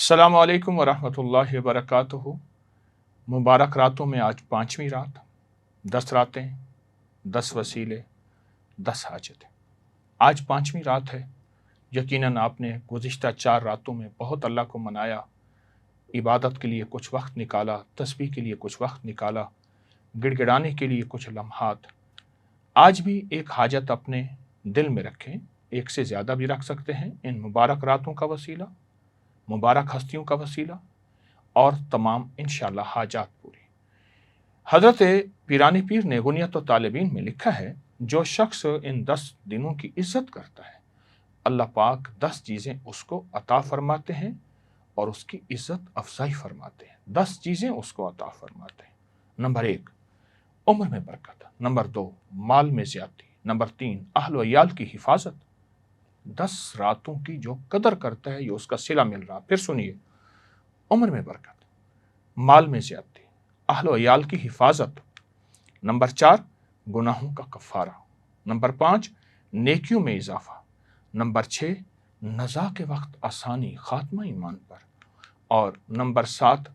अस्सलामु अलैकुम वरहमतुल्लाहि वबरकातुहू। मुबारक रातों में आज 5वीं रात। 10 रातें, 10 वसीले, 10 हाजतें। आज 5वीं रात है। यकीनन आपने गुज़िश्ता 4 रातों में बहुत अल्लाह को मनाया, इबादत के लिए कुछ वक्त निकाला, तस्बीह के लिए कुछ वक्त निकाला, गिड़गिड़ाने के लिए कुछ लम्हात। आज भी एक हाजत अपने दिल में रखें, एक से ज़्यादा भी रख सकते हैं, इन मुबारक रातों का वसीला, मुबारक हस्तियों का वसीला, और तमाम इंशाअल्लाह हाजात पूरी। हज़रत पीरानी पीर ने गुनियत व तालिबीन में लिखा है, जो शख्स इन 10 दिनों की इज्जत करता है, अल्लाह पाक 10 चीज़ें उसको अता फरमाते हैं और उसकी इज्जत अफजाई फरमाते हैं। 10 चीज़ें उसको अता फरमाते हैं। नंबर 1, उम्र में बरकत। नंबर 2, माल में ज़्यादती। नंबर 3, अहल व इयाल की हिफाजत। 10 रातों की जो कदर करता है, ये उसका सिला मिल रहा। फिर सुनिए, उम्र में बरकत, माल में ज़्यादती, अहल व इयाल की हिफाजत। नंबर 4, गुनाहों का कफ़ारा। नंबर 5, नेकियों में इजाफा। नंबर 6, नज़ा के वक्त आसानी, खात्मा ईमान पर। और नंबर 7,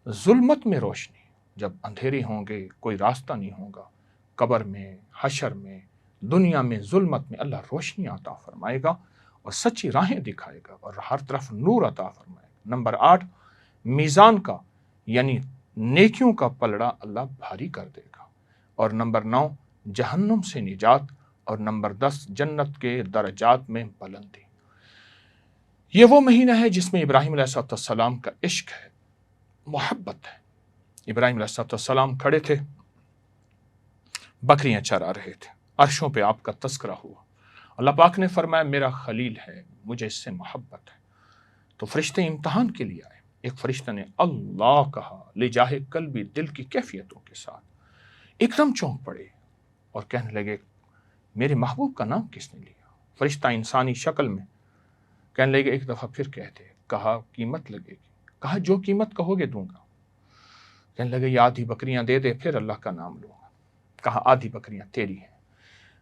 जुल्मत में रोशनी। जब अंधेरे होंगे, कोई रास्ता नहीं होगा, कब्र में, हशर में, दुनिया में, जुल्मत में अल्लाह रोशनी अता फरमाएगा और सच्ची राहें दिखाएगा और हर तरफ नूर अता फरमाएगा। नंबर 8, मीज़ान का यानी नेकियों का पलड़ा अल्लाह भारी कर देगा। और नंबर 9, जहन्नुम से निजात। और नंबर 10, जन्नत के दरजात में बुलंदी। ये वो महीना है जिसमें इब्राहीम अलैहिस्सलाम का इश्क है, मोहब्बत है। इब्राहीम अलैहिस्सलाम खड़े थे, बकरियां चरा रहे थे, अर्शों पे आपका तस्करा हुआ। अल्लाह पाक ने फरमाया, मेरा खलील है, मुझे इससे मोहब्बत है। तो फरिश्ते इम्तहान के लिए आए। एक फरिश्ते ने अल्लाह कहा, ले जाहे कल्बी, दिल की कैफियतों के साथ। एकदम चौंक पड़े और कहने लगे, मेरे महबूब का नाम किसने लिया? फरिश्ता इंसानी शक्ल में कहने लगे, एक दफ़ा फिर कहते। कहा, कीमत लगेगी। कहा, जो कीमत कहोगे दूंगा। कहने लगे, ये आधी बकरियां दे दे, फिर अल्लाह का नाम लूंगा। कहा, आधी बकरियां तेरी हैं।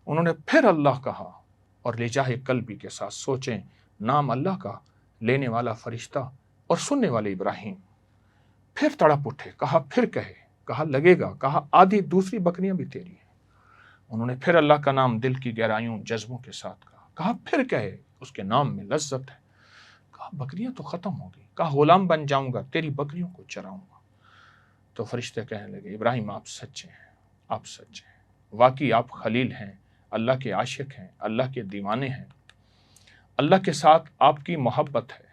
उन्होंने फिर अल्लाह कहा और ले जाहे कल्बी के साथ सोचें, नाम अल्लाह का लेने वाला फरिश्ता और सुनने वाले इब्राहिम। फिर तड़प उठे, कहा फिर कहे। कहा लगेगा। कहा, आधी दूसरी बकरियां भी तेरी हैं। उन्होंने फिर अल्लाह का नाम दिल की गहराइयों, जज्बों के साथ कहा। कहा फिर कहे, उसके नाम में लज्जत है। कहा, बकरियां तो खत्म होगी। कहा, गुलाम बन जाऊंगा, तेरी बकरियों को चराऊंगा। तो फरिश्ते कहने लगे, इब्राहिम आप सच्चे हैं, आप सच्चे हैं, वाकई आप खलील हैं, अल्लाह के आशिक हैं, अल्लाह के दीवाने हैं। अल्लाह के साथ आपकी मोहब्बत है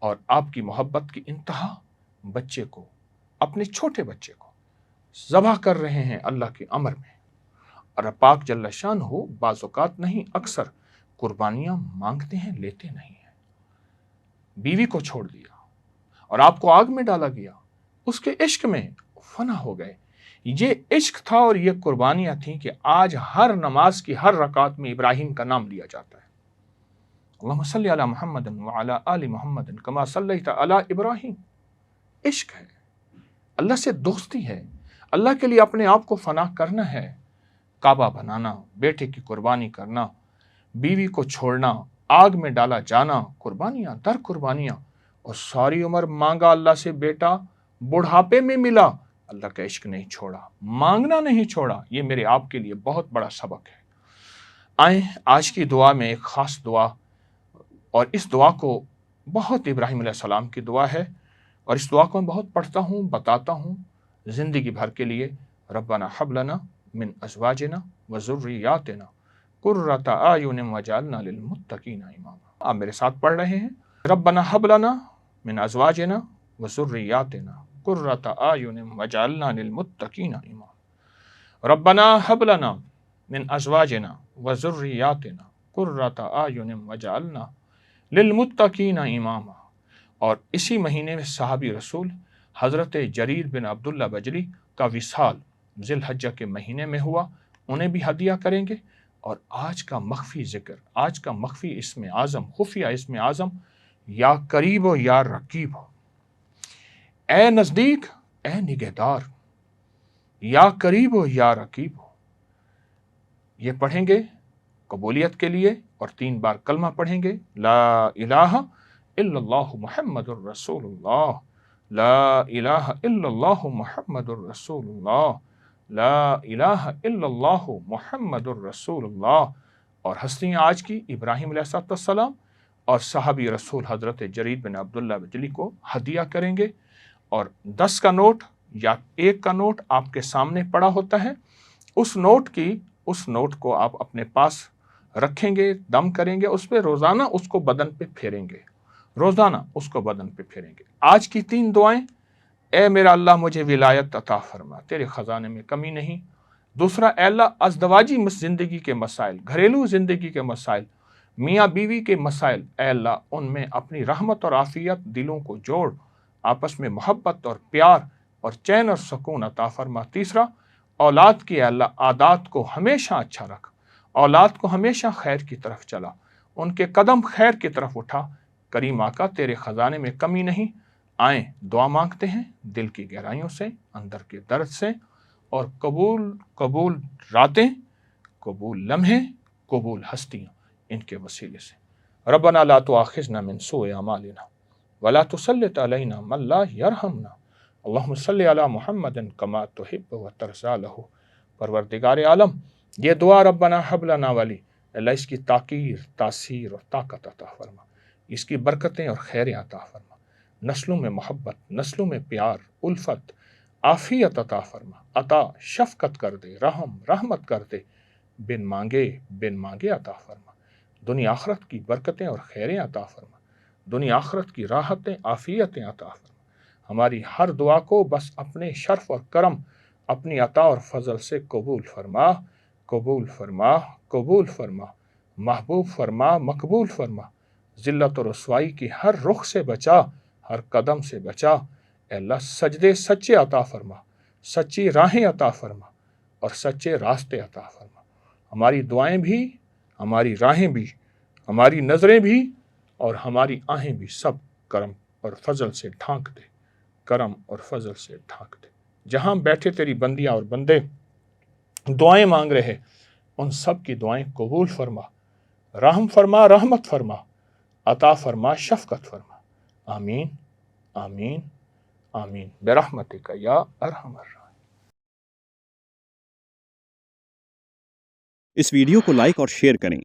और आपकी मोहब्बत की इंतहा बच्चे को, अपने छोटे बच्चे को ज़बह कर रहे हैं अल्लाह के अमर में। और पाक जल्ल शान हो, बाज़ औक़ात नहीं, अक्सर कुर्बानियाँ मांगते हैं, लेते नहीं हैं। बीवी को छोड़ दिया और आपको आग में डाला गया, उसके इश्क में फना हो गए। ये इश्क था और ये कुर्बानियाँ थीं कि आज हर नमाज की हर रकात में इब्राहिम का नाम लिया जाता है। अल्लाहुम्मा सल्ली अला मुहम्मदिन व अला आलि मुहम्मदिन कमा सल्लैता अला इब्राहिम। इश्क है, अल्लाह से दोस्ती है, अल्लाह के लिए अपने आप को फना करना है। काबा बनाना, बेटे की कुर्बानी करना, बीवी को छोड़ना, आग में डाला जाना, कुर्बानियाँ दर कुर्बानियाँ। और सारी उम्र मांगा अल्लाह से बेटा, बुढ़ापे में मिला, अल्लाह का इश्क नहीं छोड़ा, मांगना नहीं छोड़ा। ये मेरे आपके लिए बहुत बड़ा सबक है। आए आज की दुआ में एक ख़ास दुआ, और इस दुआ को बहुत इब्राहिम अलैहिस्सलाम की दुआ है और इस दुआ को मैं बहुत पढ़ता हूँ, बताता हूँ ज़िंदगी भर के लिए। रब्बना हब लना मिन अज़वाजिना व ज़ुर्रिय्यातिना कुर्रता आयुन वजअलना लिलमुत्तकीना इमामा। आप मेरे साथ पढ़ रहे हैं, रब्बना हब लना मिन अज़वाजिना व ज़ुर्रिय्यातिना कुर्रता आयुन वजअलना लिलमुत्तकीना इमामा। रब्बना हब लना मिन अज़वाजिना व ज़ुर्रिय्यातिना कुर्रता आयुन वजअलना लिलमुत्तकीना इमामा। और इसी महीने में साहबी रसूल हज़रत जरीर बिन अब्दुल्ला बजली का विसाल ज़िलहज्जा के महीने में हुआ, उन्हें भी हदिया करेंगे। और आज का मख्फी ज़िक्र, आज का मख्फी इसमें आज़म, खुफिया इसमें आज़म, या करीब हो या रकीब हो, ए नज़दीक ए निगहदार, या करीब हो या रकीब हो। ये पढ़ेंगे कबूलियत के लिए और 3 बार कलमा पढ़ेंगे, ला इलाहा الا اللہ محمد الرسول اللہ، لا الہ الا اللہ محمد الرسول اللہ، لا الہ الا اللہ محمد الرسول اللہ۔ اور ہستیاں آج کی ابراہیم علیہ السلام اور صحابی رسول حضرت جریر بن عبداللہ بجلی کو ہدیہ کریں گے، اور 10 کا نوٹ یا 1 کا نوٹ آپ کے سامنے پڑا ہوتا ہے، اس نوٹ کو آپ اپنے پاس رکھیں گے، دم کریں گے اس پہ، روزانہ اس کو بدن پہ پھیریں گے، روزانہ اس کو بدن پہ پھیریں گے۔ آج کی 3 دعائیں: اے میرا اللہ مجھے ولایت عطا فرما، تیرے خزانے میں کمی نہیں۔ دوسرا، اے اللہ ازدواجی زندگی کے مسائل، گھریلو زندگی کے مسائل، میاں بیوی کے مسائل، اے اللہ ان میں اپنی رحمت اور عافیت دلوں کو جوڑ، آپس میں محبت اور پیار اور چین اور سکون عطا فرما۔ تیسرا، اولاد کی اے اللہ عادات کو ہمیشہ اچھا رکھ، اولاد کو ہمیشہ خیر کی طرف چلا، ان کے قدم خیر کی طرف اٹھا۔ کریم آقا تیرے خزانے میں کمی نہیں۔ آئیں دعا مانگتے ہیں دل کی گہرائیوں سے، اندر کے درد سے، اور قبول راتیں، قبول لمحے، قبول ہستیاں ان کے وسیلے سے۔ ربنا لا تؤاخذنا من سوء اعمالنا ولا تسلط علینا من لا یرحمنا، اللہم صلی علی محمد کما تحب و ترضی لہ۔ پروردگار عالم، یہ دعا ربنا حب لنا والی، اللہ اس کی تاثیر اور طاقت عطا فرما، اس کی برکتیں اور خیریں عطا فرما، نسلوں میں محبت، نسلوں میں پیار، الفت، عافیت عطا فرما، عطا شفقت کر دے، رحمت کر دے، بن مانگے عطا فرما، دنیا آخرت کی برکتیں اور خیریں عطا فرما، دنیا آخرت کی راحتیں، عافیتیں عطا فرما۔ ہماری ہر دعا کو بس اپنے شرف اور کرم، اپنی عطا اور فضل سے قبول فرما، قبول فرما، قبول فرما، محبوب فرما، مقبول فرما۔ ذلت و رسوائی کی ہر رخ سے بچا، ہر قدم سے بچا۔ اے اللہ سجدے سچے عطا فرما، سچی راہیں عطا فرما، اور سچے راستے عطا فرما۔ ہماری دعائیں بھی، ہماری راہیں بھی، ہماری نظریں بھی، اور ہماری آہیں بھی سب کرم اور فضل سے ڈھانک دے، کرم اور فضل سے ڈھانک دے۔ جہاں بیٹھے تیری بندیاں اور بندے دعائیں مانگ رہے، ان سب کی دعائیں قبول فرما، رحم فرما، رحمت فرما، عطا فرما، شفقت فرما۔ آمین آمین آمین برحمتک یا ارحم الراحمین۔ اس ویڈیو کو لائک اور شیئر کریں